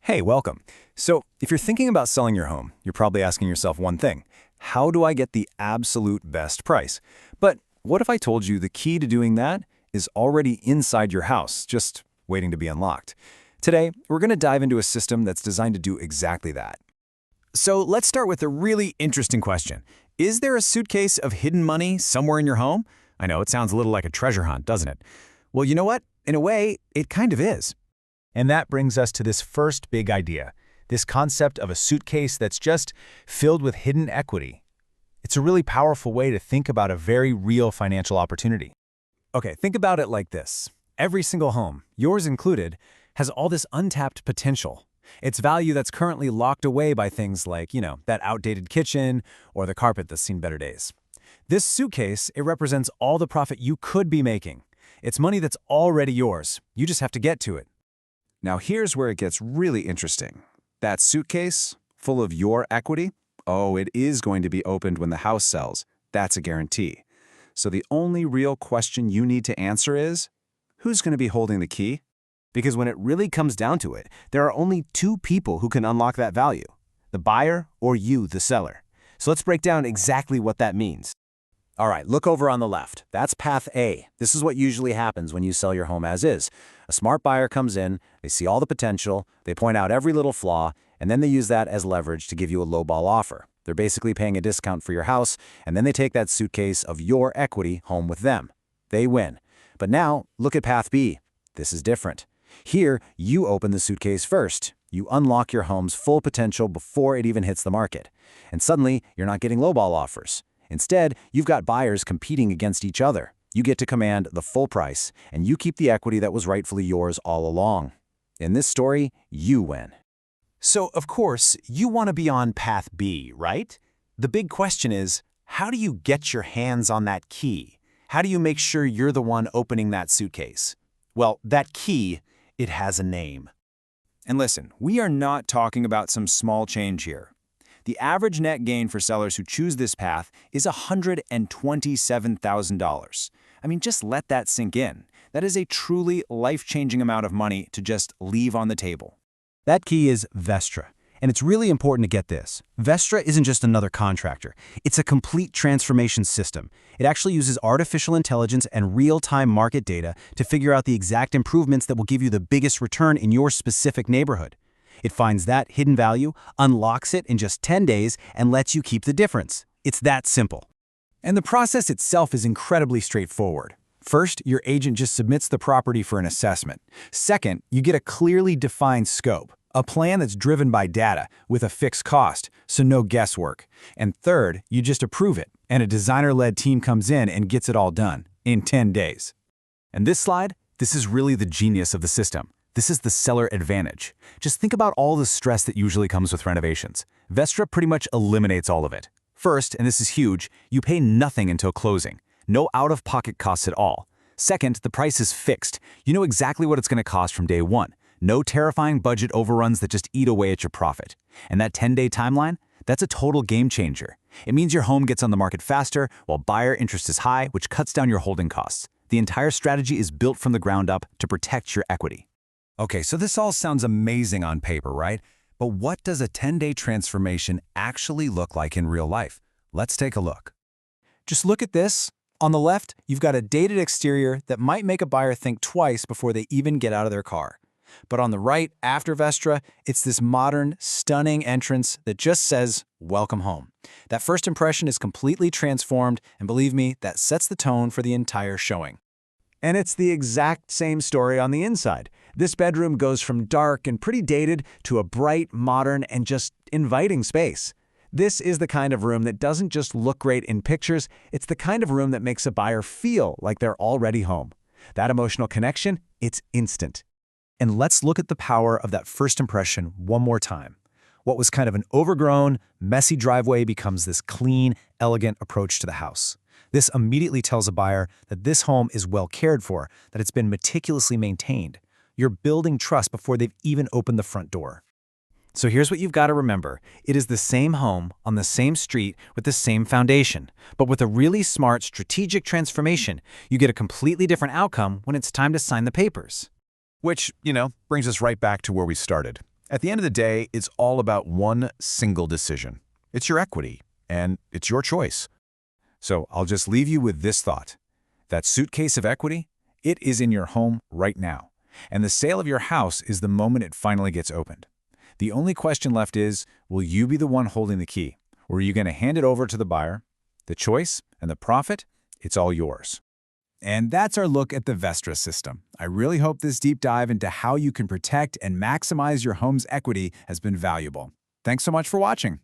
Hey, welcome. So, if you're thinking about selling your home, you're probably asking yourself one thing: how do I get the absolute best price? But what if I told you the key to doing that is already inside your house, just waiting to be unlocked? Today, we're going to dive into a system that's designed to do exactly that. So, let's start with a really interesting question. Is there a suitcase of hidden money somewhere in your home? I know it sounds a little like a treasure hunt, doesn't it? Well, you know what? In a way, it kind of is. And that brings us to this first big idea, this concept of a suitcase that's just filled with hidden equity. It's a really powerful way to think about a very real financial opportunity. Okay, think about it like this. Every single home, yours included, has all this untapped potential. Its value that's currently locked away by things like, that outdated kitchen or the carpet that's seen better days. This suitcase, it represents all the profit you could be making. It's money that's already yours. You just have to get to it. Now here's where it gets really interesting. That suitcase, full of your equity, it is going to be opened when the house sells. That's a guarantee. So the only real question you need to answer is, who's going to be holding the key? Because when it really comes down to it, there are only two people who can unlock that value: the buyer or you, the seller. So let's break down exactly what that means. All right, look over on the left. That's path A. This is what usually happens when you sell your home as is. A smart buyer comes in, they see all the potential, they point out every little flaw, and then they use that as leverage to give you a lowball offer. They're basically paying a discount for your house, and then they take that suitcase of your equity home with them. They win. But now, look at path B. This is different. Here, you open the suitcase first. You unlock your home's full potential before it even hits the market. And suddenly, you're not getting lowball offers. Instead, you've got buyers competing against each other. You get to command the full price, and you keep the equity that was rightfully yours all along. In this story, you win. So, of course, you want to be on path B, right? The big question is, how do you get your hands on that key? How do you make sure you're the one opening that suitcase? Well, that key, it has a name. And listen, we are not talking about some small change here. The average net gain for sellers who choose this path is $127,000. I mean, just let that sink in. That is a truly life-changing amount of money to just leave on the table. That key is Vestra. And it's really important to get this. Vestra isn't just another contractor. It's a complete transformation system. It actually uses artificial intelligence and real-time market data to figure out the exact improvements that will give you the biggest return in your specific neighborhood. It finds that hidden value, unlocks it in just 10 days, and lets you keep the difference. It's that simple. And the process itself is incredibly straightforward. First, your agent just submits the property for an assessment. Second, you get a clearly defined scope, a plan that's driven by data with a fixed cost, so no guesswork. And third, you just approve it, and a designer-led team comes in and gets it all done in 10 days. And this slide, this is really the genius of the system. This is the seller advantage. Just think about all the stress that usually comes with renovations. Vestra pretty much eliminates all of it. First, and this is huge, you pay nothing until closing. No out-of-pocket costs at all. Second, the price is fixed. You know exactly what it's going to cost from day one. No terrifying budget overruns that just eat away at your profit. And that 10-day timeline? That's a total game changer. It means your home gets on the market faster while buyer interest is high, which cuts down your holding costs. The entire strategy is built from the ground up to protect your equity. Okay, so this all sounds amazing on paper, right? But what does a 10-day transformation actually look like in real life? Let's take a look. Just look at this. On the left, you've got a dated exterior that might make a buyer think twice before they even get out of their car. But on the right, after Vestra, it's this modern, stunning entrance that just says, "Welcome home." That first impression is completely transformed, and believe me, that sets the tone for the entire showing. And it's the exact same story on the inside. This bedroom goes from dark and pretty dated to a bright, modern, and just inviting space. This is the kind of room that doesn't just look great in pictures, it's the kind of room that makes a buyer feel like they're already home. That emotional connection, it's instant. And let's look at the power of that first impression one more time. What was kind of an overgrown, messy driveway becomes this clean, elegant approach to the house. This immediately tells a buyer that this home is well cared for, that it's been meticulously maintained. You're building trust before they've even opened the front door. So here's what you've got to remember. It is the same home on the same street with the same foundation. But with a really smart strategic transformation, you get a completely different outcome when it's time to sign the papers. Which, brings us right back to where we started. At the end of the day, it's all about one single decision. It's your equity, and it's your choice. So I'll just leave you with this thought. That suitcase of equity, it is in your home right now. And the sale of your house is the moment it finally gets opened. The only question left is, will you be the one holding the key? Or are you going to hand it over to the buyer? The choice and the profit, it's all yours. And that's our look at the Vestra system. I really hope this deep dive into how you can protect and maximize your home's equity has been valuable. Thanks so much for watching.